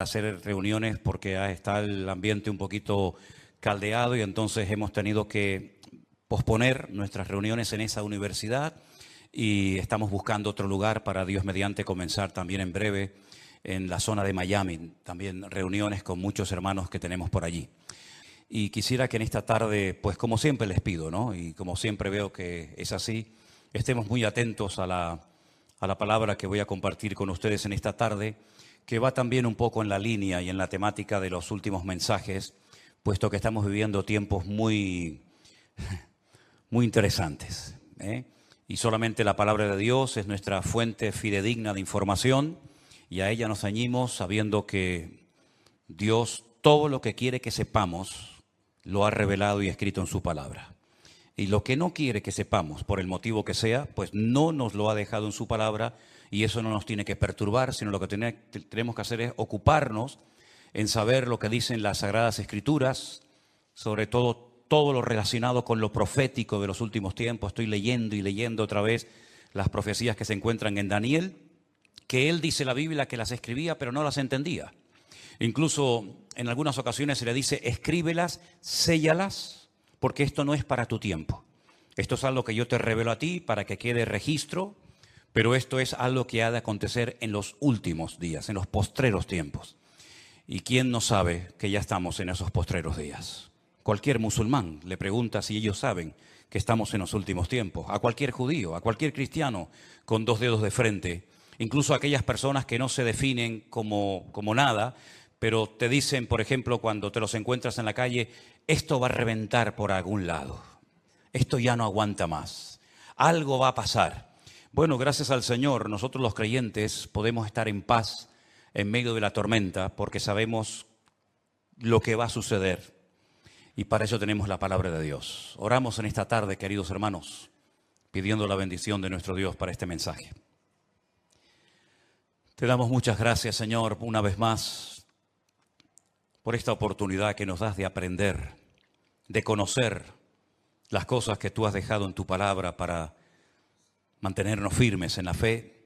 hacer reuniones porque está el ambiente un poquito caldeado y entonces hemos tenido que posponer nuestras reuniones en esa universidad y estamos buscando otro lugar para, Dios mediante, comenzar también en breve en la zona de Miami, también reuniones con muchos hermanos que tenemos por allí. Y quisiera que en esta tarde, pues como siempre les pido, ¿no? Y como siempre veo que es así, estemos muy atentos a la palabra que voy a compartir con ustedes en esta tarde, que va también un poco en la línea y en la temática de los últimos mensajes, puesto que estamos viviendo tiempos muy interesantes, ¿eh? Y solamente la palabra de Dios es nuestra fuente fidedigna de información y a ella nos ceñimos sabiendo que Dios todo lo que quiere que sepamos lo ha revelado y escrito en su palabra. Y lo que no quiere que sepamos, por el motivo que sea, pues no nos lo ha dejado en su palabra y eso no nos tiene que perturbar, sino lo que tenemos que hacer es ocuparnos en saber lo que dicen las Sagradas Escrituras, sobre todo lo relacionado con lo profético de los últimos tiempos. Estoy leyendo y leyendo otra vez las profecías que se encuentran en Daniel, que él dice la Biblia que las escribía pero no las entendía. Incluso en algunas ocasiones se le dice, escríbelas, séllalas, porque esto no es para tu tiempo. Esto es algo que yo te revelo a ti para que quede registro, pero esto es algo que ha de acontecer en los últimos días, en los postreros tiempos. ¿Y quién no sabe que ya estamos en esos postreros días? Cualquier musulmán le pregunta si ellos saben que estamos en los últimos tiempos. A cualquier judío, a cualquier cristiano con dos dedos de frente, incluso a aquellas personas que no se definen como nada, pero te dicen, por ejemplo, cuando te los encuentras en la calle, esto va a reventar por algún lado, esto ya no aguanta más, algo va a pasar. Bueno, gracias al Señor, nosotros los creyentes podemos estar en paz en medio de la tormenta porque sabemos lo que va a suceder y para eso tenemos la palabra de Dios. Oramos en esta tarde, queridos hermanos, pidiendo la bendición de nuestro Dios para este mensaje. Te damos muchas gracias, Señor, una vez más, por esta oportunidad que nos das de aprender, de conocer las cosas que tú has dejado en tu palabra para mantenernos firmes en la fe,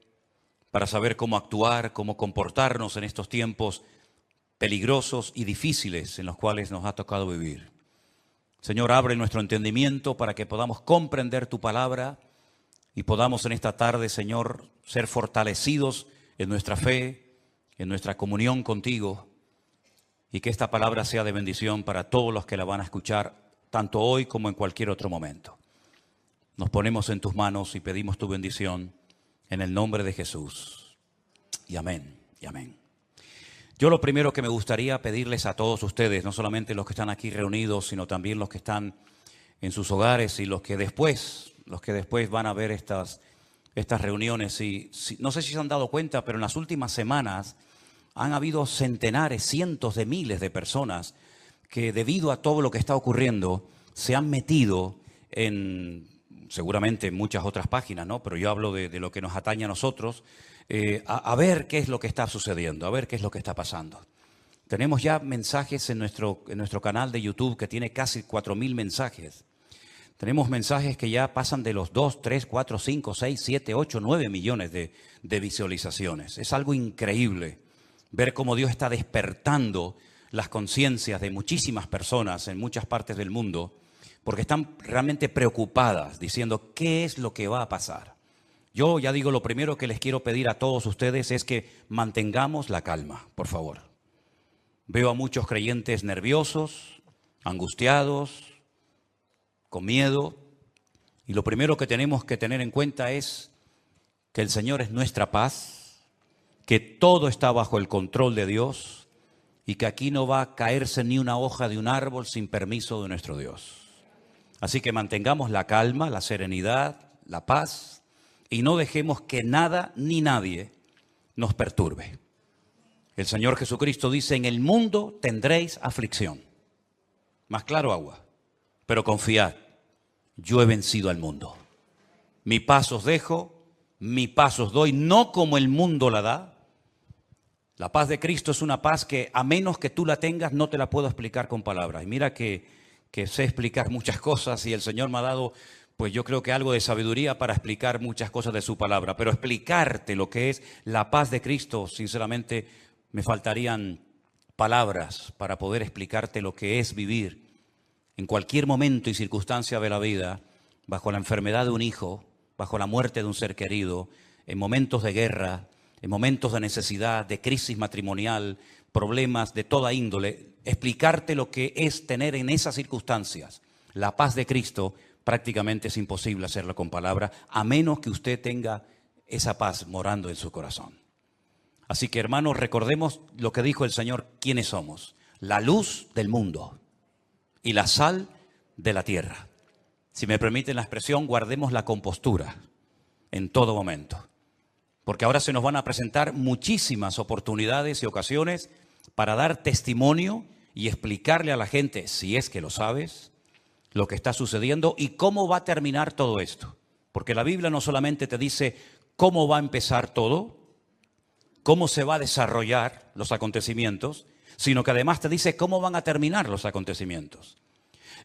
para saber cómo actuar, cómo comportarnos en estos tiempos peligrosos y difíciles en los cuales nos ha tocado vivir. Señor, abre nuestro entendimiento para que podamos comprender tu palabra y podamos en esta tarde, Señor, ser fortalecidos en nuestra fe, en nuestra comunión contigo, y que esta palabra sea de bendición para todos los que la van a escuchar, tanto hoy como en cualquier otro momento. Nos ponemos en tus manos y pedimos tu bendición en el nombre de Jesús. Y amén, y amén. Yo lo primero que me gustaría pedirles a todos ustedes, no solamente los que están aquí reunidos, sino también los que están en sus hogares y los que después van a ver estas reuniones. No sé si se han dado cuenta, pero en las últimas semanas han habido centenares, cientos de miles de personas que debido a todo lo que está ocurriendo se han metido en, seguramente en muchas otras páginas, ¿no? Pero yo hablo de lo que nos atañe a nosotros, a ver qué es lo que está sucediendo, a ver qué es lo que está pasando. Tenemos ya mensajes en nuestro canal de YouTube que tiene casi 4.000 mensajes. Tenemos mensajes que ya pasan de los 2, 3, 4, 5, 6, 7, 8, 9 millones de visualizaciones. Es algo increíble ver cómo Dios está despertando las conciencias de muchísimas personas en muchas partes del mundo, porque están realmente preocupadas, diciendo, ¿qué es lo que va a pasar? Yo ya digo, lo primero que les quiero pedir a todos ustedes es que mantengamos la calma, por favor. Veo a muchos creyentes nerviosos, angustiados, con miedo, y lo primero que tenemos que tener en cuenta es que el Señor es nuestra paz, que todo está bajo el control de Dios y que aquí no va a caerse ni una hoja de un árbol sin permiso de nuestro Dios. Así que mantengamos la calma, la serenidad, la paz y no dejemos que nada ni nadie nos perturbe. El Señor Jesucristo dice, en el mundo tendréis aflicción. Más claro agua, pero confiad, yo he vencido al mundo. Mi paz os dejo, mi paz os doy, no como el mundo la da. La paz de Cristo es una paz que a menos que tú la tengas no te la puedo explicar con palabras. Y mira que sé explicar muchas cosas y el Señor me ha dado, pues yo creo que algo de sabiduría para explicar muchas cosas de su palabra. Pero explicarte lo que es la paz de Cristo, sinceramente, me faltarían palabras para poder explicarte lo que es vivir en cualquier momento y circunstancia de la vida, bajo la enfermedad de un hijo, bajo la muerte de un ser querido, en momentos de guerra, en momentos de necesidad, de crisis matrimonial, problemas de toda índole. Explicarte lo que es tener en esas circunstancias la paz de Cristo, prácticamente es imposible hacerlo con palabras, a menos que usted tenga esa paz morando en su corazón. Así que, hermanos, recordemos lo que dijo el Señor, quiénes somos: la luz del mundo y la sal de la tierra. Si me permiten la expresión, guardemos la compostura en todo momento, porque ahora se nos van a presentar muchísimas oportunidades y ocasiones para dar testimonio y explicarle a la gente, si es que lo sabes, lo que está sucediendo y cómo va a terminar todo esto. Porque la Biblia no solamente te dice cómo va a empezar todo, cómo se va a desarrollar los acontecimientos, sino que además te dice cómo van a terminar los acontecimientos.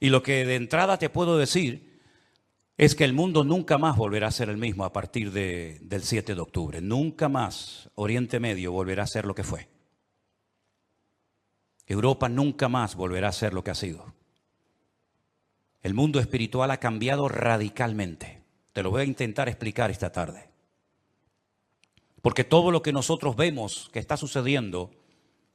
Y lo que de entrada te puedo decir es que el mundo nunca más volverá a ser el mismo a partir del 7 de octubre. Nunca más Oriente Medio volverá a ser lo que fue. Europa nunca más volverá a ser lo que ha sido. El mundo espiritual ha cambiado radicalmente. Te lo voy a intentar explicar esta tarde. Porque todo lo que nosotros vemos que está sucediendo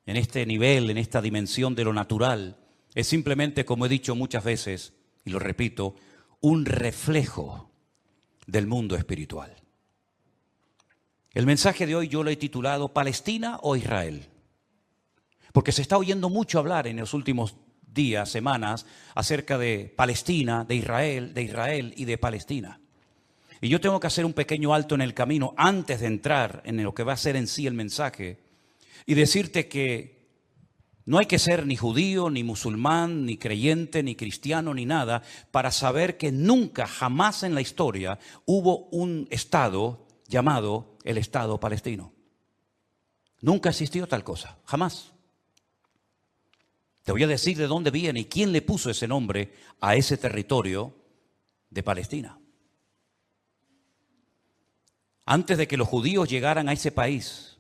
en este nivel, en esta dimensión de lo natural, es simplemente, como he dicho muchas veces, y lo repito, un reflejo del mundo espiritual. El mensaje de hoy yo lo he titulado ¿Palestina o Israel? Porque se está oyendo mucho hablar en los últimos días, semanas, acerca de Palestina, de Israel y de Palestina. Y yo tengo que hacer un pequeño alto en el camino antes de entrar en lo que va a ser en sí el mensaje y decirte que no hay que ser ni judío, ni musulmán, ni creyente, ni cristiano, ni nada, para saber que nunca, jamás en la historia hubo un Estado llamado el Estado palestino. Nunca existió tal cosa, jamás. Te voy a decir de dónde viene y quién le puso ese nombre a ese territorio de Palestina. Antes de que los judíos llegaran a ese país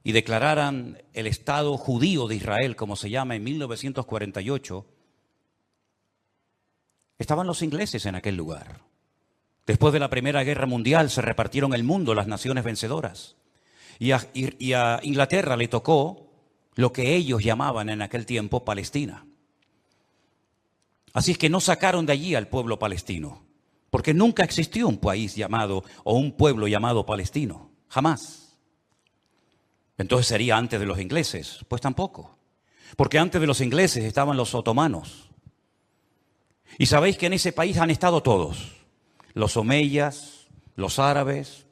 y declararan el Estado judío de Israel, como se llama, en 1948, estaban los ingleses en aquel lugar. Después de la Primera Guerra Mundial se repartieron el mundo las naciones vencedoras. Y a Inglaterra le tocó lo que ellos llamaban en aquel tiempo Palestina. Así es que no sacaron de allí al pueblo palestino, porque nunca existió un país llamado o un pueblo llamado palestino, jamás. Entonces sería antes de los ingleses, pues tampoco, porque antes de los ingleses estaban los otomanos. Y sabéis que en ese país han estado todos, los omeyas, los árabes,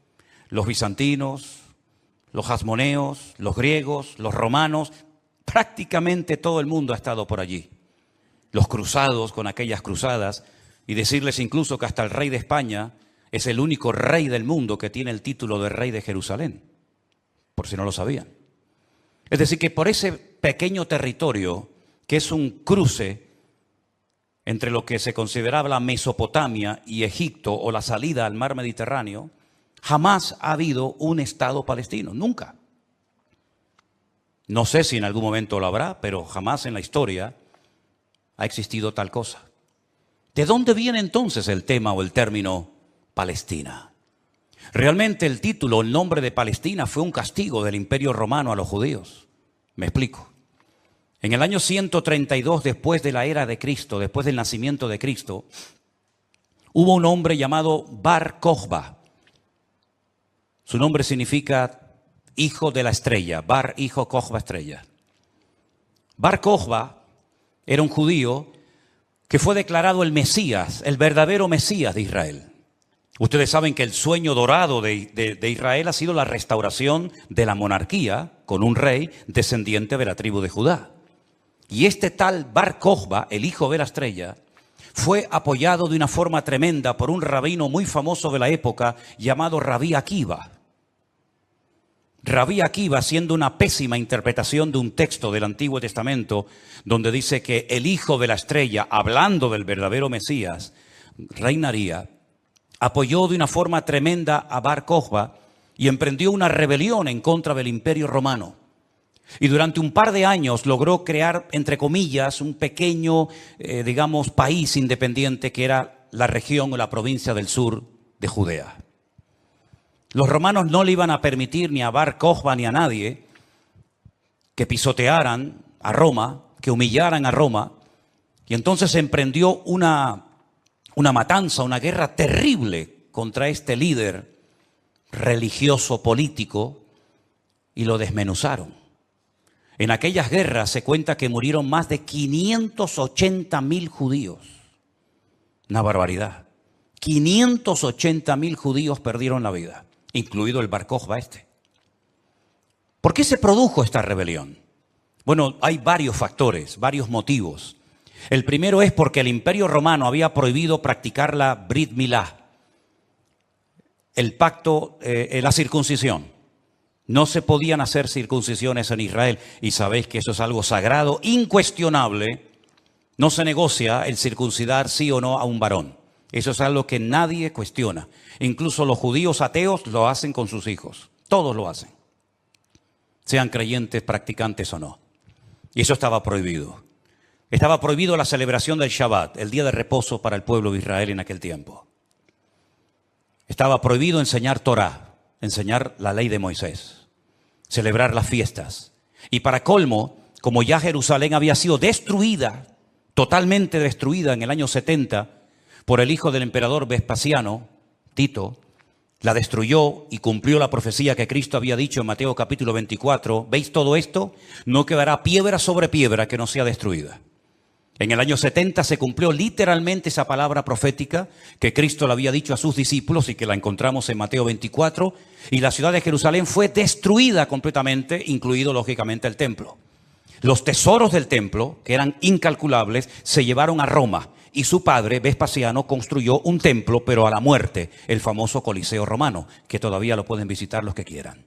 los bizantinos, los hasmoneos, los griegos, los romanos, prácticamente todo el mundo ha estado por allí. Los cruzados con aquellas cruzadas, y decirles incluso que hasta el rey de España es el único rey del mundo que tiene el título de rey de Jerusalén, por si no lo sabían. Es decir, que por ese pequeño territorio, que es un cruce entre lo que se consideraba la Mesopotamia y Egipto o la salida al mar Mediterráneo, jamás ha habido un Estado palestino, nunca. No sé si en algún momento lo habrá, pero jamás en la historia ha existido tal cosa. ¿De dónde viene entonces el tema o el término Palestina? Realmente el título, el nombre de Palestina fue un castigo del Imperio Romano a los judíos. Me explico. En el año 132 después de la era de Cristo, después del nacimiento de Cristo, hubo un hombre llamado Bar Kokhba. Su nombre significa hijo de la estrella, Bar, hijo, Kokhba, estrella. Bar Kokhba era un judío que fue declarado el Mesías, el verdadero Mesías de Israel. Ustedes saben que el sueño dorado de Israel ha sido la restauración de la monarquía con un rey descendiente de la tribu de Judá. Y este tal Bar Kokhba, el hijo de la estrella, fue apoyado de una forma tremenda por un rabino muy famoso de la época llamado Rabí Akiva. Rabí Akiva, haciendo una pésima interpretación de un texto del Antiguo Testamento, donde dice que el hijo de la estrella, hablando del verdadero Mesías, reinaría, apoyó de una forma tremenda a Bar Kokhba y emprendió una rebelión en contra del Imperio Romano. Y durante un par de años logró crear, entre comillas, un pequeño, país independiente que era la región o la provincia del sur de Judea. Los romanos no le iban a permitir ni a Bar Kokhba ni a nadie que pisotearan a Roma, que humillaran a Roma. Y entonces emprendió una matanza, una guerra terrible contra este líder religioso político y lo desmenuzaron. En aquellas guerras se cuenta que murieron más de 580.000 judíos. Una barbaridad. 580.000 judíos perdieron la vida, incluido el Bar Kokhba este. ¿Por qué se produjo esta rebelión? Bueno, hay varios factores, varios motivos. El primero es porque el Imperio Romano había prohibido practicar la Brit Milá, el pacto, la circuncisión. No se podían hacer circuncisiones en Israel y sabéis que eso es algo sagrado, incuestionable. No se negocia el circuncidar sí o no a un varón. Eso es algo que nadie cuestiona. Incluso los judíos ateos lo hacen con sus hijos. Todos lo hacen, sean creyentes, practicantes o no. Y eso estaba prohibido. Estaba prohibido la celebración del Shabbat, el día de reposo para el pueblo de Israel en aquel tiempo. Estaba prohibido enseñar Torah, enseñar la ley de Moisés, celebrar las fiestas. Y para colmo, como ya Jerusalén había sido destruida, totalmente destruida en el año 70 por el hijo del emperador Vespasiano, Tito, la destruyó y cumplió la profecía que Cristo había dicho en Mateo capítulo 24. ¿Veis todo esto? No quedará piedra sobre piedra que no sea destruida. En el año 70 se cumplió literalmente esa palabra profética que Cristo le había dicho a sus discípulos y que la encontramos en Mateo 24. Y la ciudad de Jerusalén fue destruida completamente, incluido lógicamente el templo. Los tesoros del templo, que eran incalculables, se llevaron a Roma. Y su padre, Vespasiano, construyó un templo, pero a la muerte, el famoso Coliseo Romano, que todavía lo pueden visitar los que quieran.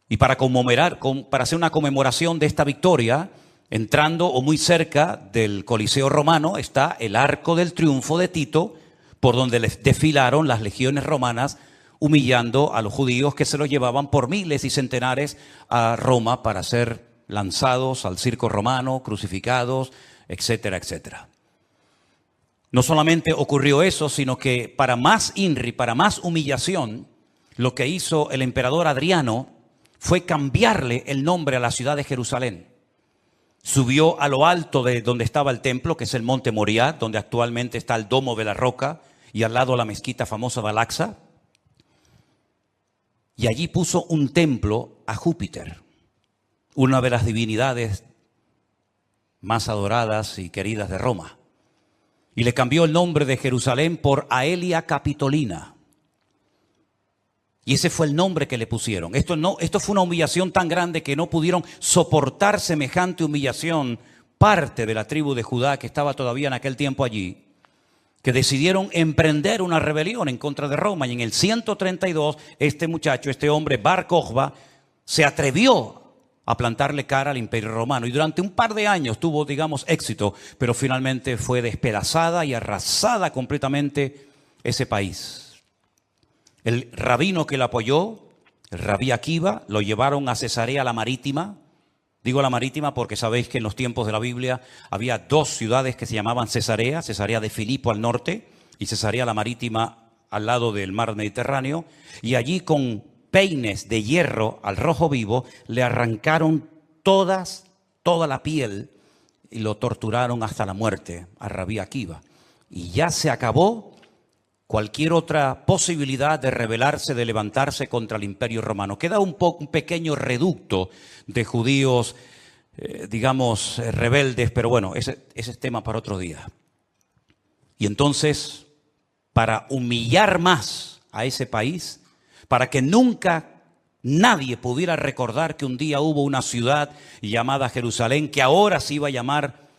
Y para hacer una conmemoración de esta victoria, entrando o muy cerca del Coliseo Romano está el Arco del Triunfo de Tito, por donde les desfilaron las legiones romanas, humillando a los judíos que se los llevaban por miles y centenares a Roma para ser lanzados al circo romano, crucificados, etcétera, etcétera. No solamente ocurrió eso, sino que para más INRI, para más humillación, lo que hizo el emperador Adriano fue cambiarle el nombre a la ciudad de Jerusalén. Subió a lo alto de donde estaba el templo, que es el monte Moriah, donde actualmente está el Domo de la Roca, y al lado la mezquita famosa de Al-Aqsa. Y allí puso un templo a Júpiter, una de las divinidades más adoradas y queridas de Roma. Y le cambió el nombre de Jerusalén por Aelia Capitolina. Y ese fue el nombre que le pusieron. Esto fue una humillación tan grande que no pudieron soportar semejante humillación parte de la tribu de Judá que estaba todavía en aquel tiempo allí, que decidieron emprender una rebelión en contra de Roma. Y en el 132, este hombre, Bar Kokhba, se atrevió a plantarle cara al Imperio Romano. Y durante un par de años tuvo, éxito, pero finalmente fue despedazada y arrasada completamente ese país. El rabino que lo apoyó, el rabí Akiva, lo llevaron a Cesarea la Marítima. Digo la Marítima porque sabéis que en los tiempos de la Biblia había dos ciudades que se llamaban Cesarea, Cesarea de Filipo al norte y Cesarea la Marítima al lado del mar Mediterráneo. Y allí con peines de hierro al rojo vivo le arrancaron toda la piel y lo torturaron hasta la muerte a rabí Akiva. Y ya se acabó cualquier otra posibilidad de rebelarse, de levantarse contra el Imperio Romano. Queda un pequeño reducto de judíos, rebeldes, pero bueno, ese es tema para otro día. Y entonces, para humillar más a ese país, para que nunca nadie pudiera recordar que un día hubo una ciudad llamada Jerusalén, que ahora se iba a llamar,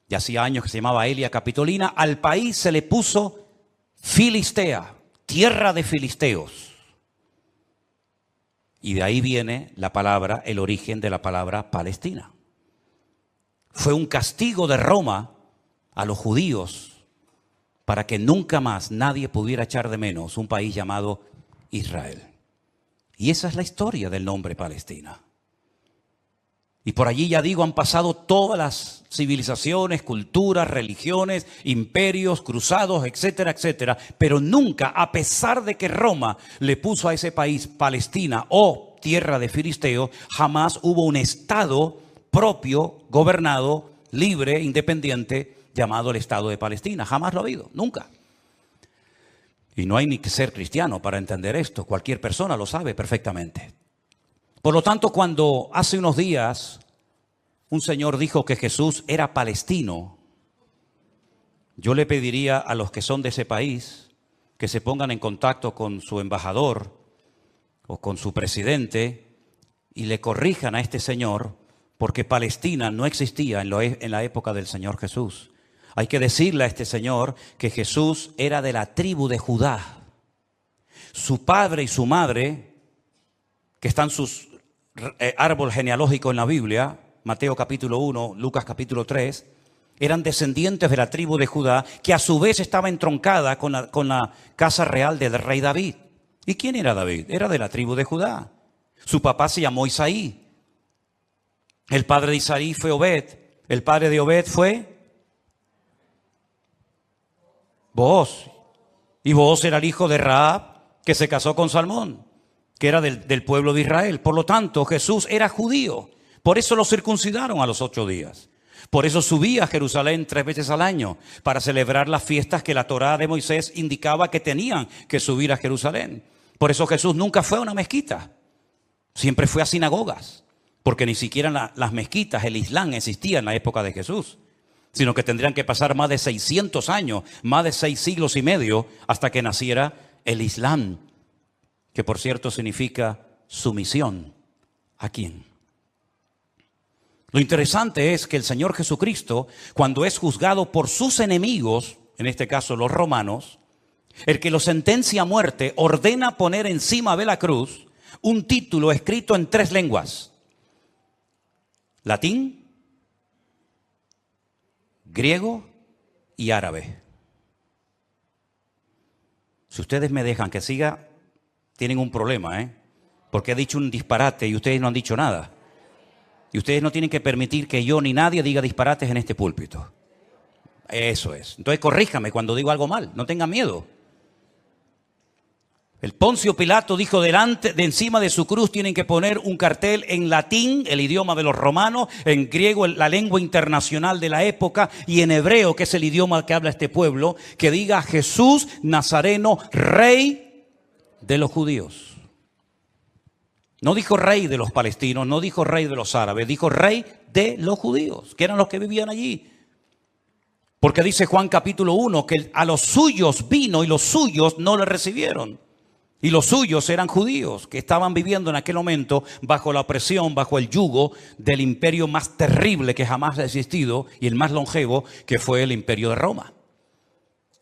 ya hacía años que se llamaba Aelia Capitolina, al país se le puso Filistea, tierra de filisteos. Y de ahí viene el origen de la palabra Palestina. Fue un castigo de Roma a los judíos para que nunca más nadie pudiera echar de menos un país llamado Israel. Y esa es la historia del nombre Palestina. Y por allí, ya digo, han pasado todas las civilizaciones, culturas, religiones, imperios, cruzados, etcétera, etcétera. Pero nunca, a pesar de que Roma le puso a ese país Palestina o tierra de filisteos, jamás hubo un estado propio, gobernado, libre, independiente, llamado el Estado de Palestina. Jamás lo ha habido, nunca. Y no hay ni que ser cristiano para entender esto. Cualquier persona lo sabe perfectamente. Por lo tanto, cuando hace unos días un señor dijo que Jesús era palestino, yo le pediría a los que son de ese país que se pongan en contacto con su embajador o con su presidente y le corrijan a este señor, porque Palestina no existía en la época del Señor Jesús. Hay que decirle a este señor que Jesús era de la tribu de Judá. Su padre y su madre, que están sus árbol genealógico en la Biblia, Mateo capítulo 1, Lucas capítulo 3, eran descendientes de la tribu de Judá, que a su vez estaba entroncada con la casa real del rey David. ¿Y quién era David? Era de la tribu de Judá. Su papá se llamó Isaí. El padre de Isaí fue Obed. El padre de Obed fue Booz. Y Booz era el hijo de Rahab, que se casó con Salmón, que era del pueblo de Israel. Por lo tanto, Jesús era judío. Por eso lo circuncidaron a los 8 días. Por eso subía a Jerusalén 3 veces al año, para celebrar las fiestas que la Torá de Moisés indicaba que tenían que subir a Jerusalén. Por eso Jesús nunca fue a una mezquita. Siempre fue a sinagogas. Porque ni siquiera las mezquitas, el Islam, existía en la época de Jesús. Sino que tendrían que pasar más de 600 años, más de 6 siglos y medio, hasta que naciera el Islam. Que por cierto significa sumisión. ¿A quién? Lo interesante es que el Señor Jesucristo, cuando es juzgado por sus enemigos, en este caso los romanos, el que lo sentencia a muerte, ordena poner encima de la cruz un título escrito en 3 lenguas: latín, griego y árabe. Si ustedes me dejan que siga, tienen un problema, porque he dicho un disparate y ustedes no han dicho nada. Y ustedes no tienen que permitir que yo ni nadie diga disparates en este púlpito. Eso es. Entonces corríjame cuando digo algo mal, no tengan miedo. El Poncio Pilato dijo, de encima de su cruz tienen que poner un cartel en latín, el idioma de los romanos, en griego, la lengua internacional de la época, y en hebreo, que es el idioma que habla este pueblo, que diga Jesús Nazareno, rey de los judíos. No dijo rey de los palestinos, no dijo rey de los árabes, dijo rey de los judíos, que eran los que vivían allí. Porque dice Juan capítulo 1 que a los suyos vino y los suyos no le recibieron. Y los suyos eran judíos que estaban viviendo en aquel momento bajo la opresión, bajo el yugo del imperio más terrible que jamás ha existido y el más longevo, que fue el imperio de Roma.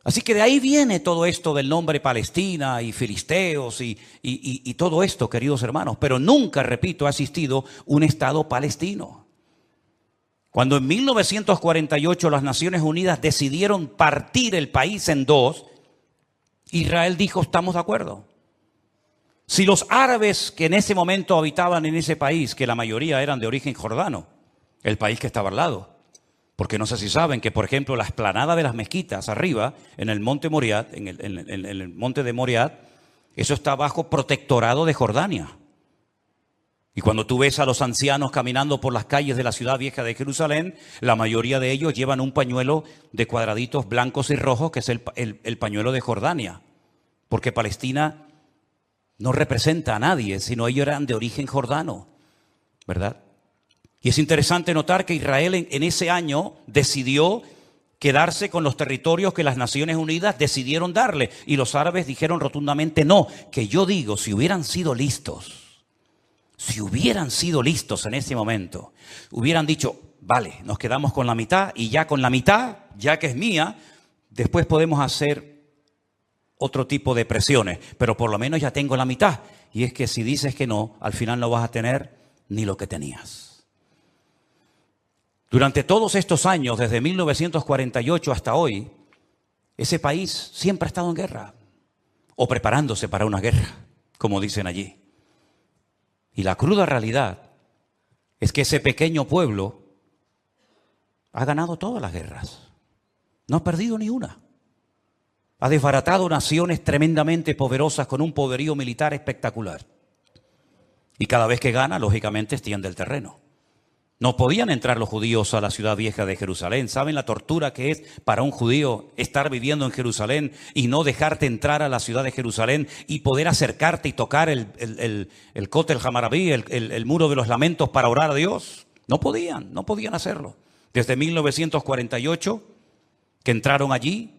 Así que de ahí viene todo esto del nombre Palestina y filisteos y todo esto, queridos hermanos. Pero nunca, repito, ha existido un Estado palestino. Cuando en 1948 las Naciones Unidas decidieron partir el país en 2, Israel dijo, estamos de acuerdo. Si los árabes que en ese momento habitaban en ese país, que la mayoría eran de origen jordano, el país que estaba al lado, porque no sé si saben que, por ejemplo, la explanada de las mezquitas arriba, en el monte Moriat, en el monte de Moriat, eso está bajo protectorado de Jordania. Y cuando tú ves a los ancianos caminando por las calles de la ciudad vieja de Jerusalén, la mayoría de ellos llevan un pañuelo de cuadraditos blancos y rojos, que es el pañuelo de Jordania. Porque Palestina no representa a nadie, sino ellos eran de origen jordano, ¿verdad? Y es interesante notar que Israel en ese año decidió quedarse con los territorios que las Naciones Unidas decidieron darle. Y los árabes dijeron rotundamente no, que yo digo, si hubieran sido listos en ese momento, hubieran dicho, vale, nos quedamos con la mitad y ya con la mitad, ya que es mía, después podemos hacer otro tipo de presiones, pero por lo menos ya tengo la mitad. Y es que si dices que no, al final no vas a tener ni lo que tenías. Durante todos estos años, desde 1948 hasta hoy, ese país siempre ha estado en guerra o preparándose para una guerra, como dicen allí. Y la cruda realidad es que ese pequeño pueblo ha ganado todas las guerras. No ha perdido ni una. Ha desbaratado naciones tremendamente poderosas con un poderío militar espectacular. Y cada vez que gana, lógicamente, extiende el terreno. No podían entrar los judíos a la ciudad vieja de Jerusalén. ¿Saben la tortura que es para un judío estar viviendo en Jerusalén y no dejarte entrar a la ciudad de Jerusalén y poder acercarte y tocar el Kotel Hamarabí, el muro de los lamentos para orar a Dios? No podían hacerlo. Desde 1948, que entraron allí,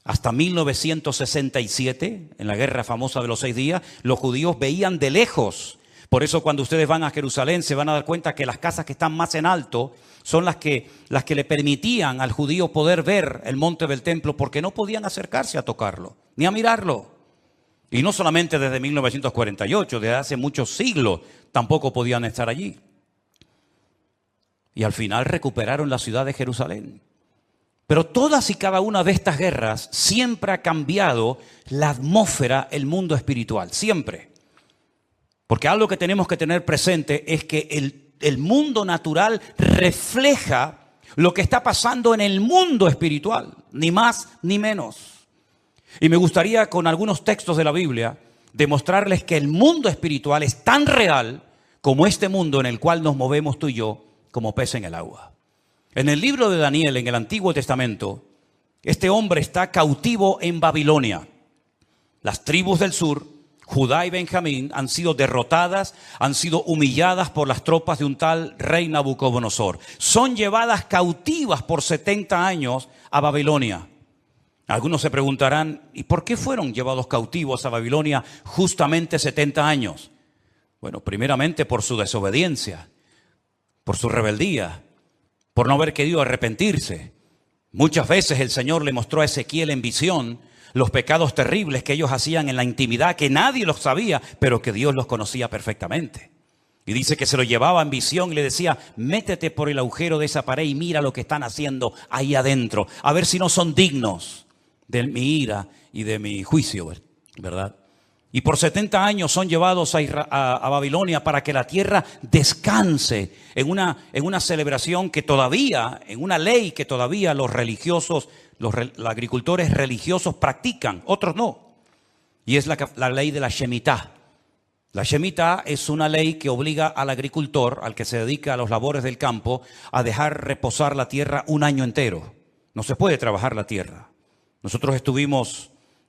hasta 1967, en la guerra famosa de los 6 días, los judíos veían de lejos. Por eso cuando ustedes van a Jerusalén se van a dar cuenta que las casas que están más en alto son las que le permitían al judío poder ver el monte del templo, porque no podían acercarse a tocarlo, ni a mirarlo. Y no solamente desde 1948, desde hace muchos siglos tampoco podían estar allí. Y al final recuperaron la ciudad de Jerusalén. Pero todas y cada una de estas guerras siempre ha cambiado la atmósfera, el mundo espiritual, siempre. Porque algo que tenemos que tener presente es que el mundo natural refleja lo que está pasando en el mundo espiritual, ni más ni menos. Y me gustaría con algunos textos de la Biblia demostrarles que el mundo espiritual es tan real como este mundo en el cual nos movemos tú y yo como pez en el agua. En el libro de Daniel, en el Antiguo Testamento, este hombre está cautivo en Babilonia. Las tribus del sur, Judá y Benjamín, han sido derrotadas, han sido humilladas por las tropas de un tal rey Nabucodonosor. Son llevadas cautivas por 70 años a Babilonia. Algunos se preguntarán, ¿y por qué fueron llevados cautivos a Babilonia justamente 70 años? Bueno, primeramente por su desobediencia, por su rebeldía, por no haber querido arrepentirse. Muchas veces el Señor le mostró a Ezequiel en visión los pecados terribles que ellos hacían en la intimidad, que nadie los sabía, pero que Dios los conocía perfectamente. Y dice que se lo llevaba en visión y le decía, métete por el agujero de esa pared y mira lo que están haciendo ahí adentro, a ver si no son dignos de mi ira y de mi juicio, ¿verdad? Y por 70 años son llevados a Babilonia para que la tierra descanse en una celebración que todavía, en una ley que todavía los religiosos, los agricultores religiosos practican, otros no. Y es la ley de la Shemitah. La Shemitah es una ley que obliga al agricultor, al que se dedica a los labores del campo, a dejar reposar la tierra un año entero. No se puede trabajar la tierra. Nosotros estuvimos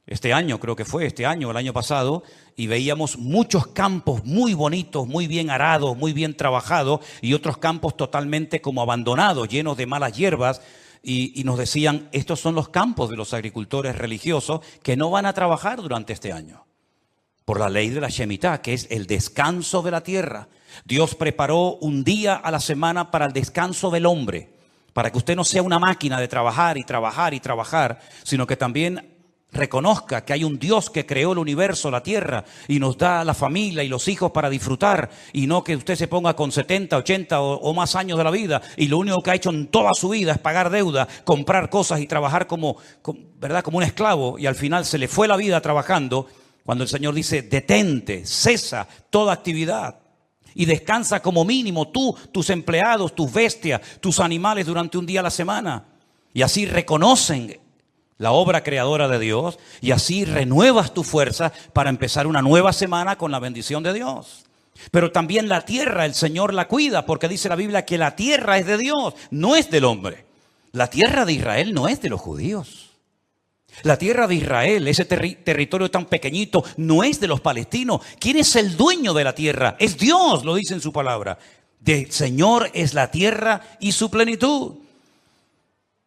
este año, creo que fue este año, el año pasado, y veíamos muchos campos muy bonitos, muy bien arados, muy bien trabajados, y otros campos totalmente como abandonados, llenos de malas hierbas, y nos decían, estos son los campos de los agricultores religiosos que no van a trabajar durante este año, por la ley de la Shemitah, que es el descanso de la tierra. Dios preparó un día a la semana para el descanso del hombre, para que usted no sea una máquina de trabajar y trabajar y trabajar, sino que también reconozca que hay un Dios que creó el universo, la tierra, y nos da la familia y los hijos para disfrutar, y no que usted se ponga con 70, 80 o más años de la vida y lo único que ha hecho en toda su vida es pagar deuda, comprar cosas y trabajar ¿verdad? Como un esclavo, y al final se le fue la vida trabajando, cuando el Señor dice, detente, cesa toda actividad y descansa como mínimo tú, tus empleados, tus bestias, tus animales durante un día a la semana. Y así reconocen la obra creadora de Dios, y así renuevas tu fuerza para empezar una nueva semana con la bendición de Dios. Pero también la tierra, el Señor la cuida, porque dice la Biblia que la tierra es de Dios, no es del hombre. La tierra de Israel no es de los judíos. La tierra de Israel, ese territorio tan pequeñito, no es de los palestinos. ¿Quién es el dueño de la tierra? Es Dios, lo dice en su palabra. Del Señor es la tierra y su plenitud.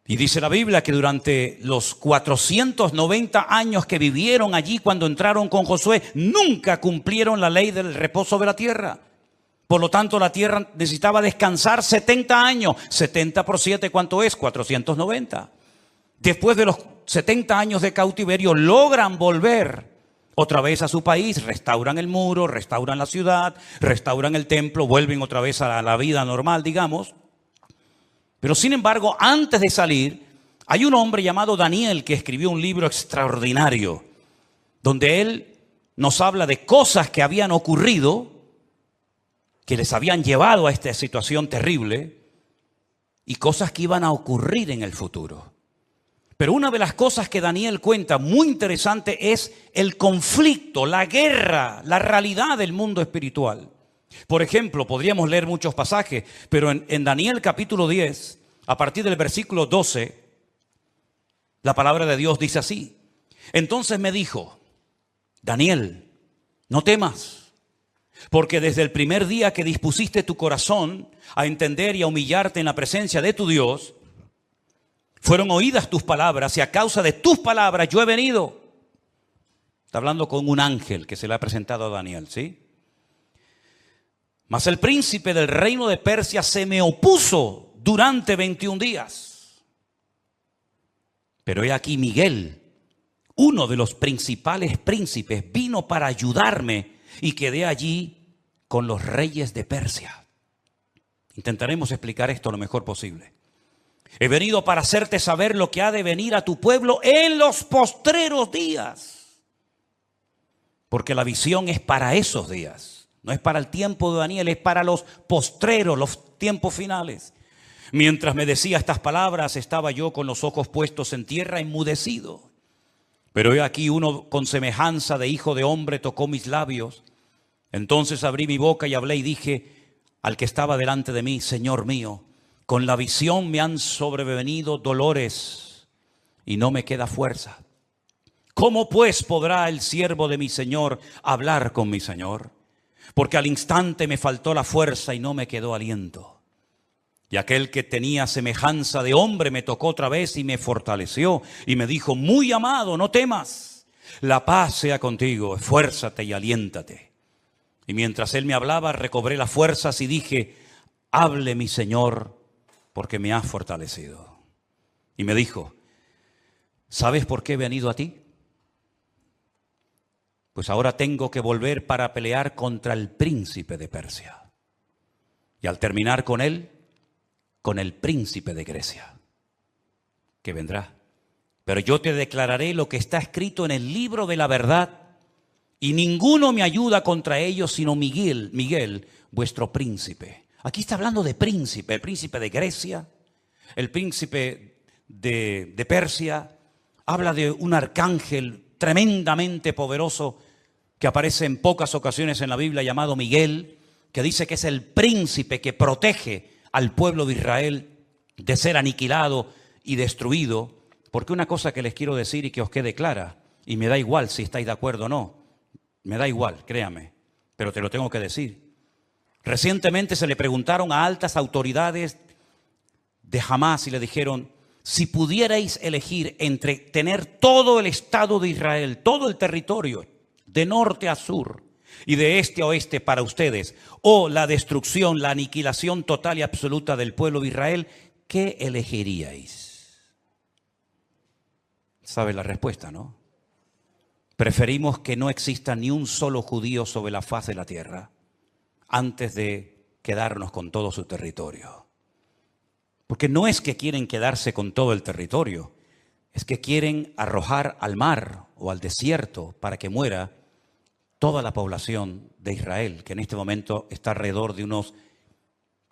Y dice la Biblia que durante los 490 años que vivieron allí cuando entraron con Josué, nunca cumplieron la ley del reposo de la tierra. Por lo tanto, la tierra necesitaba descansar 70 años. 70 por 7, ¿cuánto es? 490. Después de los 70 años de cautiverio, logran volver otra vez a su país, restauran el muro, restauran la ciudad, restauran el templo, vuelven otra vez a la vida normal, digamos. Pero sin embargo, antes de salir, Hay un hombre llamado Daniel que escribió un libro extraordinario, donde él nos habla de cosas que habían ocurrido, que les habían llevado a esta situación terrible, y cosas que iban a ocurrir en el futuro. Pero una de las cosas que Daniel cuenta muy interesante es el conflicto, la guerra, la realidad del mundo espiritual. Por ejemplo, podríamos leer muchos pasajes, pero en Daniel capítulo 10, a partir del versículo 12, la palabra de Dios dice así: entonces me dijo, Daniel, no temas, porque desde el primer día que dispusiste tu corazón a entender y a humillarte en la presencia de tu Dios, fueron oídas tus palabras, y a causa de tus palabras yo he venido. Está hablando con un ángel que se le ha presentado a Daniel, ¿sí? Mas el príncipe del reino de Persia se me opuso durante 21 días. Pero he aquí Miguel, uno de los principales príncipes, vino para ayudarme y quedé allí con los reyes de Persia. Intentaremos explicar esto lo mejor posible. He venido para hacerte saber lo que ha de venir a tu pueblo en los postreros días. Porque la visión es para esos días. No es para el tiempo de Daniel, es para los postreros, los tiempos finales. Mientras me decía estas palabras, estaba yo con los ojos puestos en tierra, enmudecido. Pero he aquí uno con semejanza de hijo de hombre tocó mis labios. Entonces abrí mi boca y hablé y dije al que estaba delante de mí, Señor mío, con la visión me han sobrevenido dolores y no me queda fuerza. ¿Cómo pues podrá el siervo de mi Señor hablar con mi Señor? Porque al instante me faltó la fuerza y no me quedó aliento. Y aquel que tenía semejanza de hombre me tocó otra vez y me fortaleció y me dijo, muy amado, no temas, la paz sea contigo, esfuérzate y aliéntate. Y mientras él me hablaba, recobré las fuerzas y dije, hable mi Señor, porque me has fortalecido. Y me dijo, ¿sabes por qué he venido a ti? Pues ahora tengo que volver para pelear contra el príncipe de Persia. Y al terminar con él, con el príncipe de Grecia, que vendrá. Pero yo te declararé lo que está escrito en el libro de la verdad, y ninguno me ayuda contra ellos sino Miguel, vuestro príncipe. Aquí está hablando de príncipe, el príncipe de Grecia, el príncipe de Persia. Habla de un arcángel tremendamente poderoso que aparece en pocas ocasiones en la Biblia, llamado Miguel, que dice que es el príncipe que protege al pueblo de Israel de ser aniquilado y destruido. Porque una cosa que les quiero decir y que os quede clara, y me da igual si estáis de acuerdo o no, me da igual, créame, pero te lo tengo que decir. Recientemente se le preguntaron a altas autoridades de Hamás y le dijeron, si pudierais elegir entre tener todo el Estado de Israel, todo el territorio, de norte a sur y de este a oeste para ustedes, o la destrucción, la aniquilación total y absoluta del pueblo de Israel, ¿qué elegiríais? ¿Sabe la respuesta, no? Preferimos que no exista ni un solo judío sobre la faz de la tierra antes de quedarnos con todo su territorio. Porque no es que quieren quedarse con todo el territorio, es que quieren arrojar al mar o al desierto para que muera toda la población de Israel, que en este momento está alrededor de unos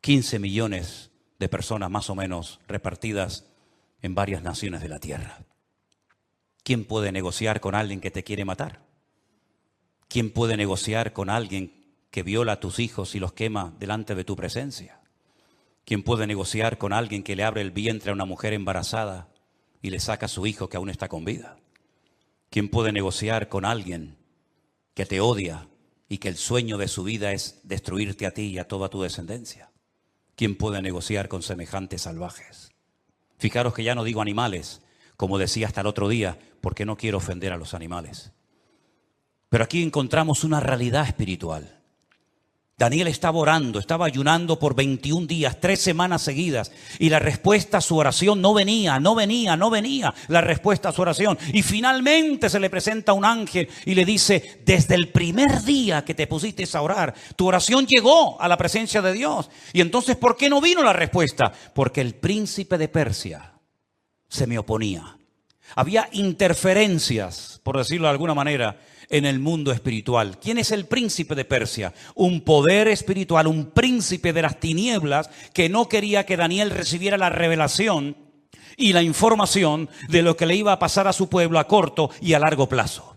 15 millones de personas más o menos repartidas en varias naciones de la tierra. ¿Quién puede negociar con alguien que te quiere matar? ¿Quién puede negociar con alguien que viola a tus hijos y los quema delante de tu presencia? ¿Quién puede negociar con alguien que le abre el vientre a una mujer embarazada y le saca a su hijo que aún está con vida? ¿Quién puede negociar con alguien que te odia y que el sueño de su vida es destruirte a ti y a toda tu descendencia? ¿Quién puede negociar con semejantes salvajes? Fijaros que ya no digo animales, como decía hasta el otro día, porque no quiero ofender a los animales. Pero aquí encontramos una realidad espiritual. Daniel estaba orando, estaba ayunando por 21 días, 3 semanas seguidas, y la respuesta a su oración no venía la respuesta a su oración. Y finalmente se le presenta un ángel y le dice, desde el primer día que te pusiste a orar, tu oración llegó a la presencia de Dios. Y entonces, ¿por qué no vino la respuesta? Porque el príncipe de Persia se me oponía. Había interferencias, por decirlo de alguna manera, en el mundo espiritual. ¿Quién es el príncipe de Persia? Un poder espiritual, un príncipe de las tinieblas que no quería que Daniel recibiera la revelación y la información de lo que le iba a pasar a su pueblo a corto y a largo plazo.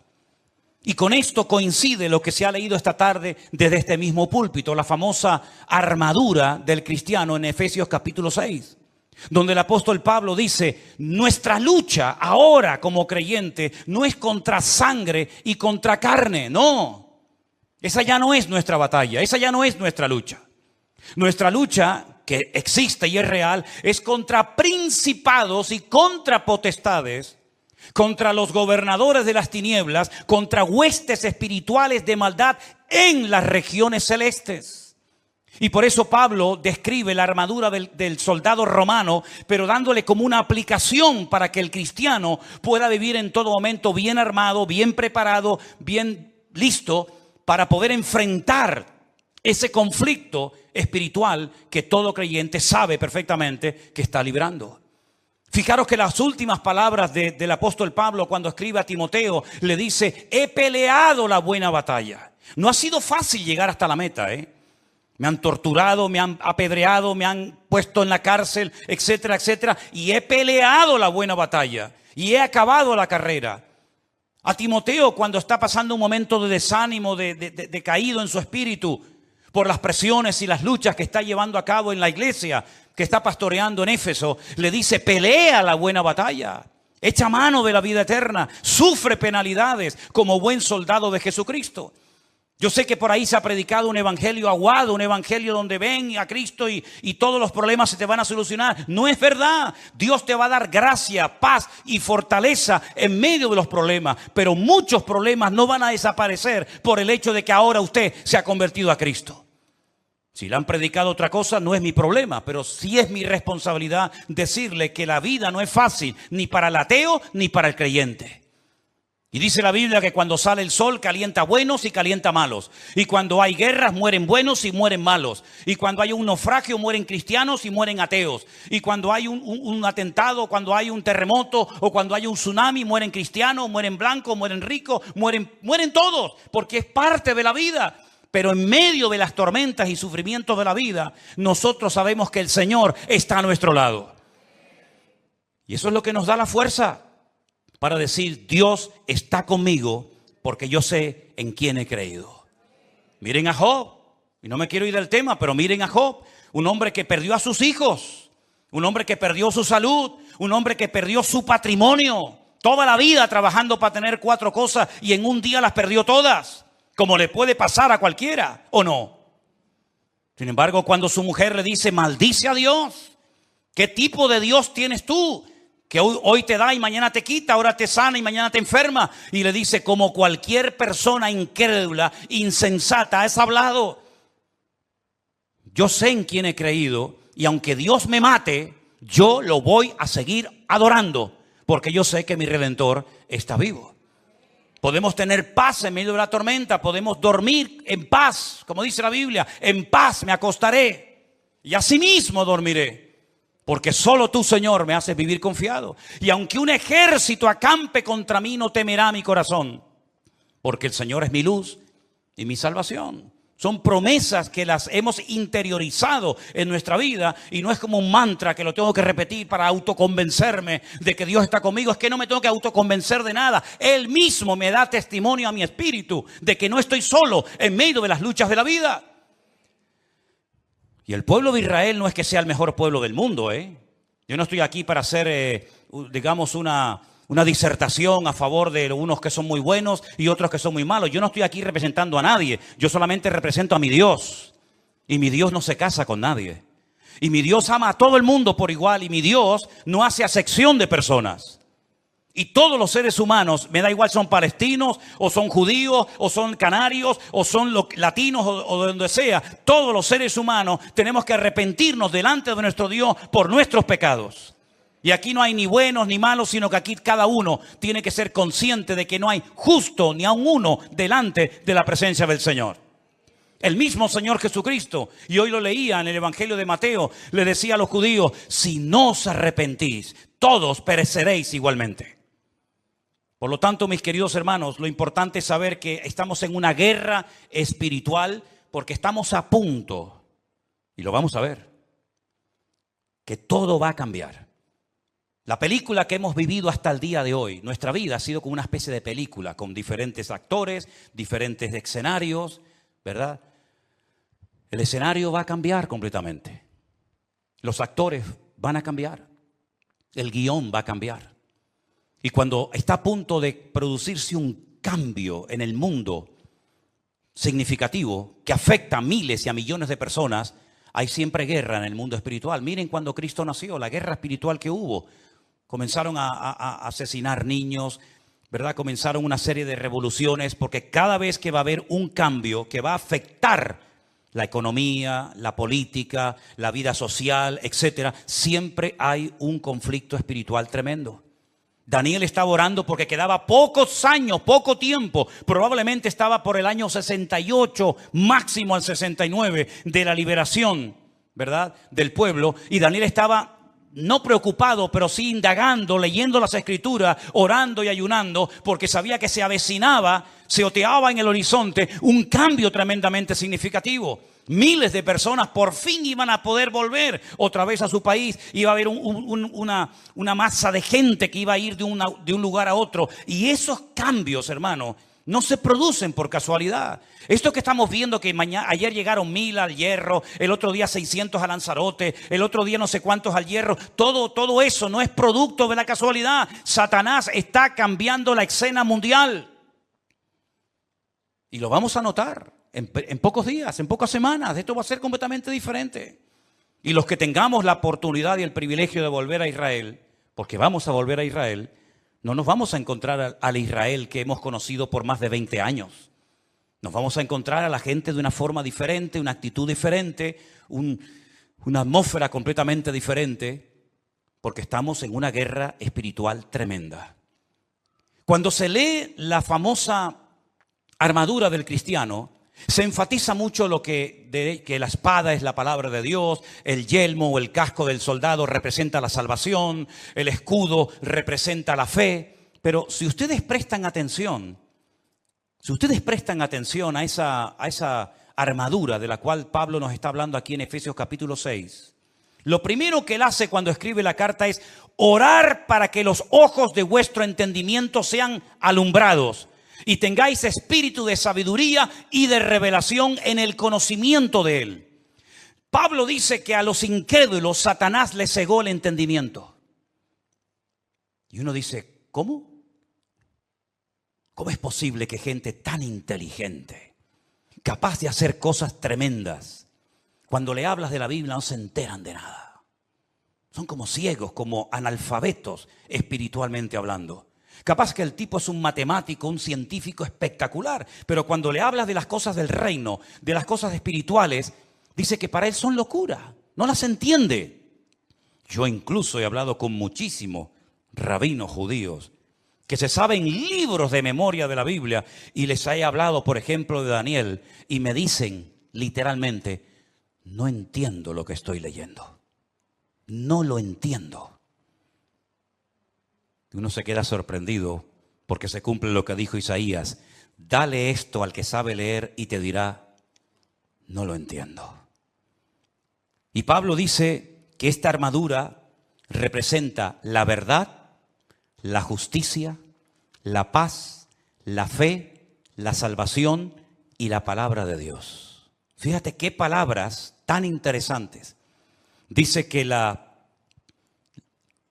Y con esto coincide lo que se ha leído esta tarde desde este mismo púlpito, la famosa armadura del cristiano en Efesios capítulo 6. Donde el apóstol Pablo dice, nuestra lucha ahora como creyente no es contra sangre y contra carne, no. Esa ya no es nuestra batalla, esa ya no es nuestra lucha. Nuestra lucha, que existe y es real, es contra principados y contra potestades, contra los gobernadores de las tinieblas, contra huestes espirituales de maldad en las regiones celestes. Y por eso Pablo describe la armadura del soldado romano, pero dándole como una aplicación para que el cristiano pueda vivir en todo momento bien armado, bien preparado, bien listo para poder enfrentar ese conflicto espiritual que todo creyente sabe perfectamente que está librando. Fijaros que las últimas palabras del apóstol Pablo cuando escribe a Timoteo le dice, he peleado la buena batalla. No ha sido fácil llegar hasta la meta, Me han torturado, me han apedreado, me han puesto en la cárcel, etcétera, etcétera. Y he peleado la buena batalla y he acabado la carrera. A Timoteo, cuando está pasando un momento de desánimo, de caído en su espíritu por las presiones y las luchas que está llevando a cabo en la iglesia que está pastoreando en Éfeso, le dice, pelea la buena batalla, echa mano de la vida eterna, sufre penalidades como buen soldado de Jesucristo. Yo sé que por ahí se ha predicado un evangelio aguado, un evangelio donde ven a Cristo y todos los problemas se te van a solucionar. No es verdad. Dios te va a dar gracia, paz y fortaleza en medio de los problemas. Pero muchos problemas no van a desaparecer por el hecho de que ahora usted se ha convertido a Cristo. Si le han predicado otra cosa, no es mi problema, pero sí es mi responsabilidad decirle que la vida no es fácil, ni para el ateo ni para el creyente. Y dice la Biblia que cuando sale el sol calienta buenos y calienta malos. Y cuando hay guerras mueren buenos y mueren malos. Y cuando hay un naufragio mueren cristianos y mueren ateos. Y cuando hay un atentado, cuando hay un terremoto o cuando hay un tsunami mueren cristianos, mueren blancos, mueren ricos, mueren todos. Porque es parte de la vida. Pero en medio de las tormentas y sufrimientos de la vida, nosotros sabemos que el Señor está a nuestro lado. Y eso es lo que nos da la fuerza para decir, Dios está conmigo porque yo sé en quién he creído. Miren a Job, y no me quiero ir del tema, pero miren a Job, un hombre que perdió a sus hijos, un hombre que perdió su salud, un hombre que perdió su patrimonio, toda la vida trabajando para tener 4 cosas y en un día las perdió todas, como le puede pasar a cualquiera, ¿o no? Sin embargo, cuando su mujer le dice, maldice a Dios, ¿qué tipo de Dios tienes tú? Que hoy te da y mañana te quita, ahora te sana y mañana te enferma. Y le dice, como cualquier persona incrédula, insensata, has hablado. Yo sé en quién he creído y aunque Dios me mate, yo lo voy a seguir adorando, porque yo sé que mi Redentor está vivo. Podemos tener paz en medio de la tormenta, podemos dormir en paz, como dice la Biblia, en paz me acostaré y asimismo dormiré. Porque solo tú, Señor, me haces vivir confiado. Y aunque un ejército acampe contra mí, no temerá mi corazón. Porque el Señor es mi luz y mi salvación. Son promesas que las hemos interiorizado en nuestra vida. Y no es como un mantra que lo tengo que repetir para autoconvencerme de que Dios está conmigo. Es que no me tengo que autoconvencer de nada. Él mismo me da testimonio a mi espíritu de que no estoy solo en medio de las luchas de la vida. Y el pueblo de Israel no es que sea el mejor pueblo del mundo, Yo no estoy aquí para hacer, digamos, una disertación a favor de unos que son muy buenos y otros que son muy malos. Yo no estoy aquí representando a nadie. Yo solamente represento a mi Dios. Y mi Dios no se casa con nadie. Y mi Dios ama a todo el mundo por igual. Y mi Dios no hace acepción de personas. Y todos los seres humanos, me da igual son palestinos, o son judíos, o son canarios, o son latinos, o de donde sea. Todos los seres humanos tenemos que arrepentirnos delante de nuestro Dios por nuestros pecados. Y aquí no hay ni buenos ni malos, sino que aquí cada uno tiene que ser consciente de que no hay justo ni aun uno delante de la presencia del Señor. El mismo Señor Jesucristo, y hoy lo leía en el Evangelio de Mateo, le decía a los judíos: si no os arrepentís, todos pereceréis igualmente. Por lo tanto, mis queridos hermanos, lo importante es saber que estamos en una guerra espiritual, porque estamos a punto, y lo vamos a ver, que todo va a cambiar. La película que hemos vivido hasta el día de hoy, nuestra vida ha sido como una especie de película, con diferentes actores, diferentes escenarios, ¿verdad? El escenario va a cambiar completamente. Los actores van a cambiar. El guión va a cambiar. Y cuando está a punto de producirse un cambio en el mundo significativo que afecta a miles y a millones de personas, hay siempre guerra en el mundo espiritual. Miren cuando Cristo nació, la guerra espiritual que hubo. Comenzaron a asesinar niños, ¿verdad? Comenzaron una serie de revoluciones, porque cada vez que va a haber un cambio que va a afectar la economía, la política, la vida social, etcétera, siempre hay un conflicto espiritual tremendo. Daniel estaba orando porque quedaba pocos años, poco tiempo, probablemente estaba por el año 68, máximo al 69, de la liberación, ¿verdad?, del pueblo, y Daniel estaba no preocupado, pero sí indagando, leyendo las escrituras, orando y ayunando, porque sabía que se avecinaba, se oteaba en el horizonte un cambio tremendamente significativo. Miles de personas por fin iban a poder volver otra vez a su país. Iba a haber una masa de gente que iba a ir de un lugar a otro. Y esos cambios, hermano, no se producen por casualidad. Esto que estamos viendo, que ayer llegaron 1000 al Hierro, el otro día 600 a Lanzarote, el otro día no sé cuántos al Hierro, todo eso no es producto de la casualidad. Satanás está cambiando la escena mundial. Y lo vamos a notar en pocos días, en pocas semanas. Esto va a ser completamente diferente. Y los que tengamos la oportunidad y el privilegio de volver a Israel, porque vamos a volver a Israel, no nos vamos a encontrar al Israel que hemos conocido por más de 20 años. Nos vamos a encontrar a la gente de una forma diferente, una actitud diferente, una atmósfera completamente diferente, porque estamos en una guerra espiritual tremenda. Cuando se lee la famosa armadura del cristiano, se enfatiza mucho que la espada es la palabra de Dios, el yelmo o el casco del soldado representa la salvación, el escudo representa la fe. Pero si ustedes prestan atención a esa armadura de la cual Pablo nos está hablando aquí en Efesios capítulo 6, lo primero que él hace cuando escribe la carta es orar para que los ojos de vuestro entendimiento sean alumbrados y tengáis espíritu de sabiduría y de revelación en el conocimiento de él. Pablo dice que a los incrédulos Satanás les cegó el entendimiento. Y uno dice, ¿cómo? ¿Cómo es posible que gente tan inteligente, capaz de hacer cosas tremendas, cuando le hablas de la Biblia no se enteran de nada? Son como ciegos, como analfabetos espiritualmente hablando. Capaz que el tipo es un matemático, un científico espectacular, pero cuando le hablas de las cosas del reino, de las cosas espirituales, dice que para él son locura, no las entiende. Yo incluso he hablado con muchísimos rabinos judíos que se saben libros de memoria de la Biblia y les he hablado, por ejemplo, de Daniel, y me dicen literalmente, no entiendo lo que estoy leyendo, no lo entiendo. Uno se queda sorprendido porque se cumple lo que dijo Isaías: dale esto al que sabe leer y te dirá, no lo entiendo. Y Pablo dice que esta armadura representa la verdad, la justicia, la paz, la fe, la salvación y la palabra de Dios. Fíjate qué palabras tan interesantes. Dice que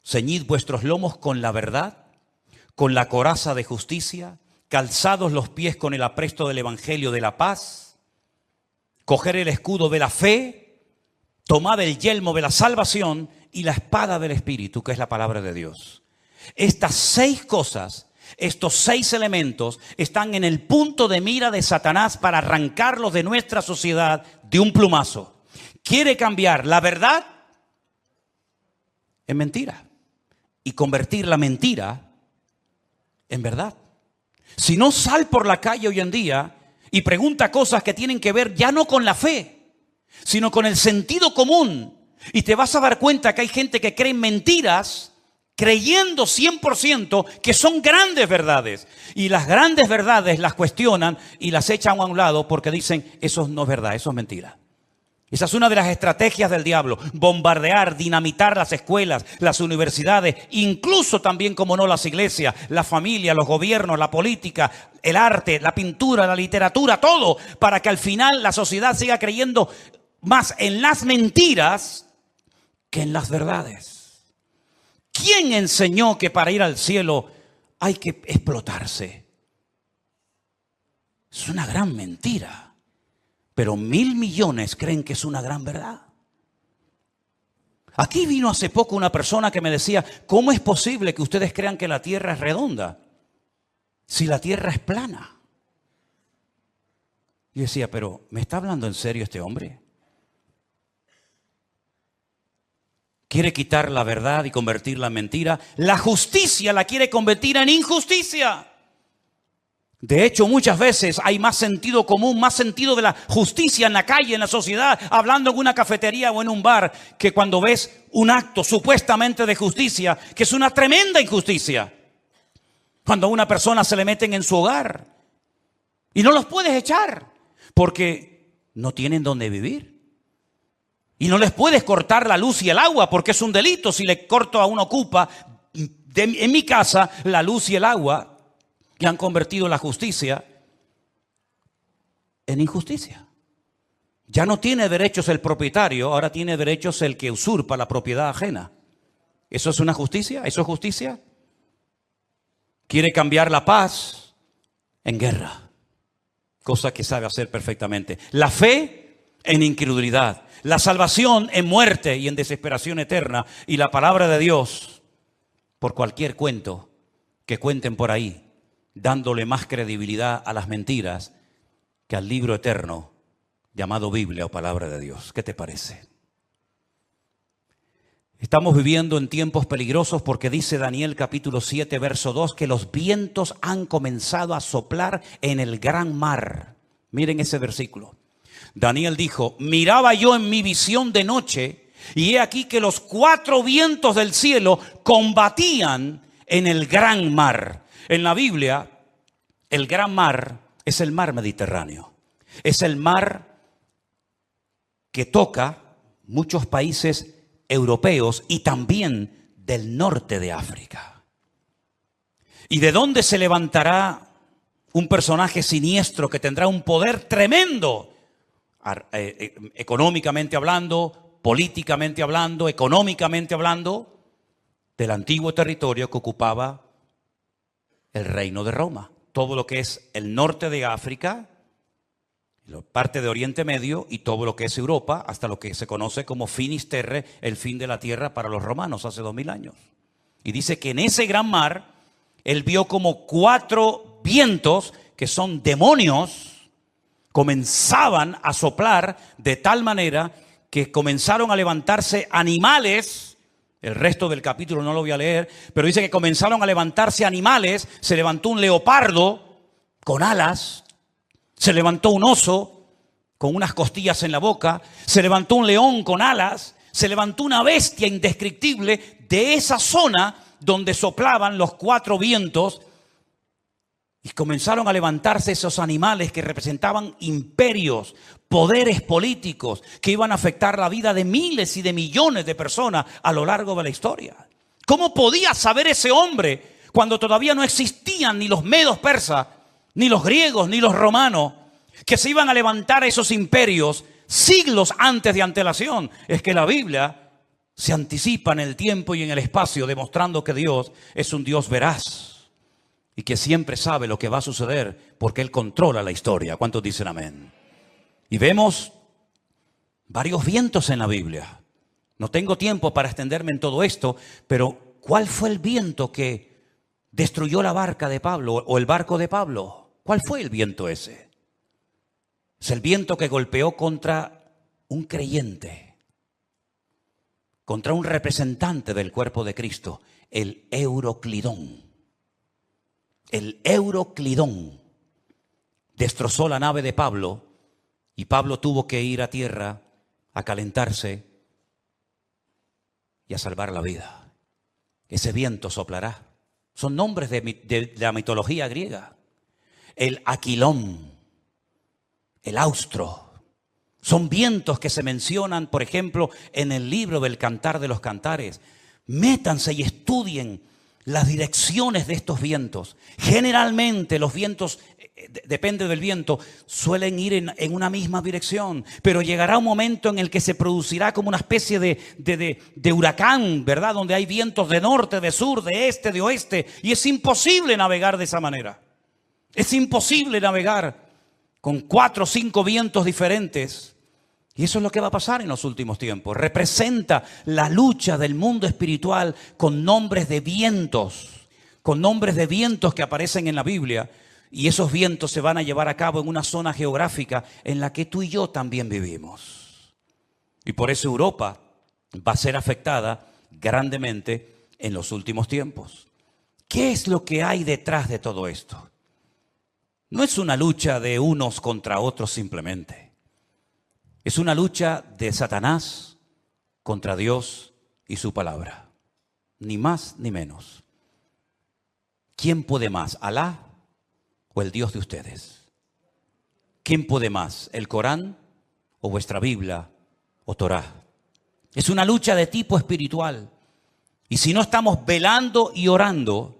ceñid vuestros lomos con la verdad, con la coraza de justicia, calzados los pies con el apresto del evangelio de la paz, coger el escudo de la fe, tomad el yelmo de la salvación y la espada del Espíritu, que es la palabra de Dios. Estas 6 cosas, estos 6 elementos están en el punto de mira de Satanás para arrancarlos de nuestra sociedad de un plumazo. Quiere cambiar la verdad en mentira y convertir la mentira en verdad. Si no, sal por la calle hoy en día y pregunta cosas que tienen que ver ya no con la fe, sino con el sentido común. Y te vas a dar cuenta que hay gente que cree en mentiras, creyendo 100% que son grandes verdades. Y las grandes verdades las cuestionan y las echan a un lado porque dicen, eso no es verdad, eso es mentira. Esa es una de las estrategias del diablo, bombardear, dinamitar las escuelas, las universidades, incluso también, como no, las iglesias, la familia, los gobiernos, la política, el arte, la pintura, la literatura, todo, para que al final la sociedad siga creyendo más en las mentiras que en las verdades. ¿Quién enseñó que para ir al cielo hay que explotarse? Es una gran mentira. Pero 1.000 millones creen que es una gran verdad. Aquí vino hace poco una persona que me decía, ¿cómo es posible que ustedes crean que la tierra es redonda si la tierra es plana? Y decía, pero ¿me está hablando en serio este hombre? Quiere quitar la verdad y convertirla en mentira. La justicia la quiere convertir en injusticia. De hecho, muchas veces hay más sentido común, más sentido de la justicia en la calle, en la sociedad, hablando en una cafetería o en un bar, que cuando ves un acto supuestamente de justicia, que es una tremenda injusticia. Cuando a una persona se le meten en su hogar y no los puedes echar porque no tienen dónde vivir. Y no les puedes cortar la luz y el agua porque es un delito si le corto a un ocupa en mi casa la luz y el agua. Que han convertido la justicia en injusticia. Ya no tiene derechos el propietario, ahora tiene derechos el que usurpa la propiedad ajena. ¿Eso es una justicia? ¿Eso es justicia? Quiere cambiar la paz en guerra, cosa que sabe hacer perfectamente. La fe en incredulidad, la salvación en muerte y en desesperación eterna, y la palabra de Dios por cualquier cuento que cuenten por ahí, dándole más credibilidad a las mentiras que al libro eterno llamado Biblia o Palabra de Dios. ¿Qué te parece? Estamos viviendo en tiempos peligrosos porque dice Daniel capítulo 7, verso 2, que los vientos han comenzado a soplar en el gran mar. Miren ese versículo. Daniel dijo, miraba yo en mi visión de noche y he aquí que los 4 vientos del cielo combatían en el gran mar. En la Biblia, el gran mar es el mar Mediterráneo. Es el mar que toca muchos países europeos y también del norte de África. ¿Y de dónde se levantará un personaje siniestro que tendrá un poder tremendo? Económicamente hablando, políticamente hablando, económicamente hablando, del antiguo territorio que ocupaba el reino de Roma. Todo lo que es el norte de África, parte de Oriente Medio y todo lo que es Europa, hasta lo que se conoce como finis terrae, el fin de la tierra para los romanos hace 2000 años. Y dice que en ese gran mar, él vio como 4 vientos, que son demonios, comenzaban a soplar de tal manera que comenzaron a levantarse animales. El resto del capítulo no lo voy a leer, pero dice que comenzaron a levantarse animales. Se levantó un leopardo con alas, se levantó un oso con unas costillas en la boca, se levantó un león con alas, se levantó una bestia indescriptible de esa zona donde soplaban los 4 vientos. Y comenzaron a levantarse esos animales que representaban imperios, poderes políticos que iban a afectar la vida de miles y de millones de personas a lo largo de la historia. ¿Cómo podía saber ese hombre cuando todavía no existían ni los medos persas, ni los griegos, ni los romanos, que se iban a levantar esos imperios siglos antes de antelación? Es que la Biblia se anticipa en el tiempo y en el espacio, demostrando que Dios es un Dios veraz y que siempre sabe lo que va a suceder porque Él controla la historia. ¿Cuántos dicen amén? Y vemos varios vientos en la Biblia. No tengo tiempo para extenderme en todo esto, pero ¿cuál fue el viento que destruyó la barca de Pablo o el barco de Pablo? ¿Cuál fue el viento ese? Es el viento que golpeó contra un creyente, contra un representante del cuerpo de Cristo, el Euroclidón. El Euroclidón. destrozó la nave de Pablo y Pablo tuvo que ir a tierra a calentarse y a salvar la vida. Ese viento soplará. Son nombres de la mitología griega. El aquilón, el austro. Son vientos que se mencionan, por ejemplo, en el libro del Cantar de los Cantares. Métanse y estudien las direcciones de estos vientos. Generalmente los vientos, depende del viento, suelen ir en una misma dirección. Pero llegará un momento en el que se producirá como una especie de huracán, ¿verdad? Donde hay vientos de norte, de sur, de este, de oeste. Y es imposible navegar de esa manera. Es imposible navegar con 4 o 5 vientos diferentes. Y eso es lo que va a pasar en los últimos tiempos. Representa la lucha del mundo espiritual con nombres de vientos. Con nombres de vientos que aparecen en la Biblia. Y esos vientos se van a llevar a cabo en una zona geográfica en la que tú y yo también vivimos. Y por eso Europa va a ser afectada grandemente en los últimos tiempos. ¿Qué es lo que hay detrás de todo esto? No es una lucha de unos contra otros simplemente. Es una lucha de Satanás contra Dios y su palabra. Ni más ni menos. ¿Quién puede más? ¿Alá o el Dios de ustedes? ¿Quién puede más? ¿El Corán o vuestra Biblia o Torá? Es una lucha de tipo espiritual. Y si no estamos velando y orando,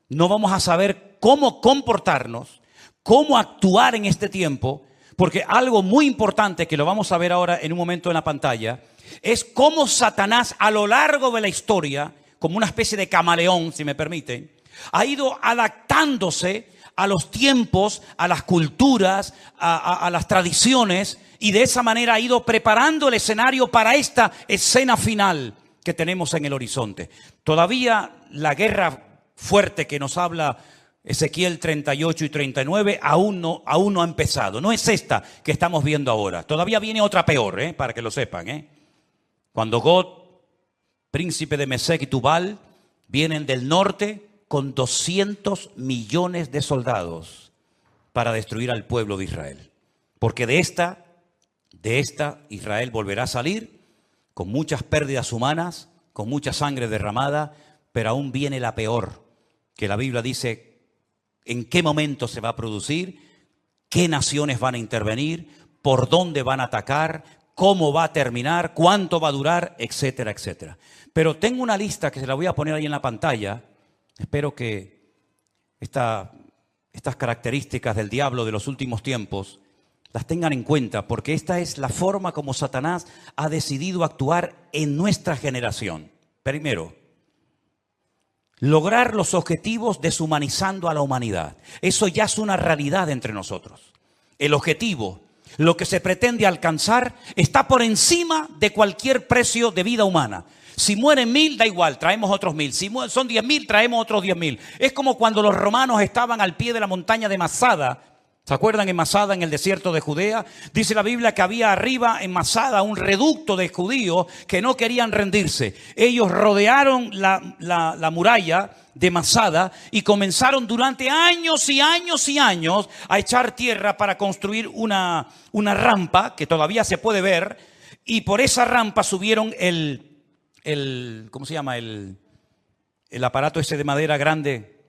no vamos a saber cómo comportarnos, cómo actuar en este tiempo. Porque algo muy importante, que lo vamos a ver ahora en un momento en la pantalla, es cómo Satanás a lo largo de la historia, como una especie de camaleón, si me permiten, ha ido adaptándose a los tiempos, a las culturas, a las tradiciones, y de esa manera ha ido preparando el escenario para esta escena final que tenemos en el horizonte. Todavía la guerra fuerte que nos habla Ezequiel 38 y 39 aún no ha empezado. No es esta que estamos viendo ahora. Todavía viene otra peor, para que lo sepan. Cuando Gog, príncipe de Mesec y Tubal, vienen del norte con 200 millones de soldados para destruir al pueblo de Israel. Porque de esta Israel volverá a salir con muchas pérdidas humanas, con mucha sangre derramada, pero aún viene la peor, que la Biblia dice en qué momento se va a producir, qué naciones van a intervenir, por dónde van a atacar, cómo va a terminar, cuánto va a durar, etcétera, etcétera. Pero tengo una lista que se la voy a poner ahí en la pantalla. Espero que estas características del diablo de los últimos tiempos las tengan en cuenta, porque esta es la forma como Satanás ha decidido actuar en nuestra generación. Primero, lograr los objetivos deshumanizando a la humanidad. Eso ya es una realidad entre nosotros. El objetivo, lo que se pretende alcanzar, está por encima de cualquier precio de vida humana. Si mueren 1000, da igual, traemos otros 1000. Si son 10.000, traemos otros 10.000. Es como cuando los romanos estaban al pie de la montaña de Masada. ¿Se acuerdan en Masada, en el desierto de Judea? Dice la Biblia que había arriba en Masada un reducto de judíos que no querían rendirse. Ellos rodearon la muralla de Masada y comenzaron durante años y años y años a echar tierra para construir una rampa que todavía se puede ver, y por esa rampa subieron ¿cómo se llama? El aparato ese de madera grande.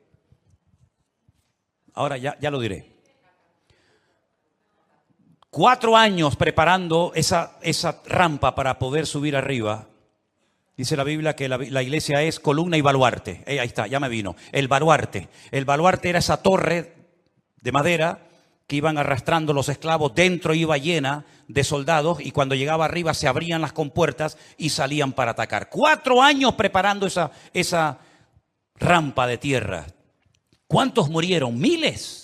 Ahora ya lo diré. 4 años preparando esa rampa para poder subir arriba. Dice la Biblia que la iglesia es columna y baluarte. Ahí está, ya me vino. El baluarte. El baluarte era esa torre de madera que iban arrastrando los esclavos. Dentro iba llena de soldados y cuando llegaba arriba se abrían las compuertas y salían para atacar. 4 años preparando esa rampa de tierra. ¿Cuántos murieron? Miles.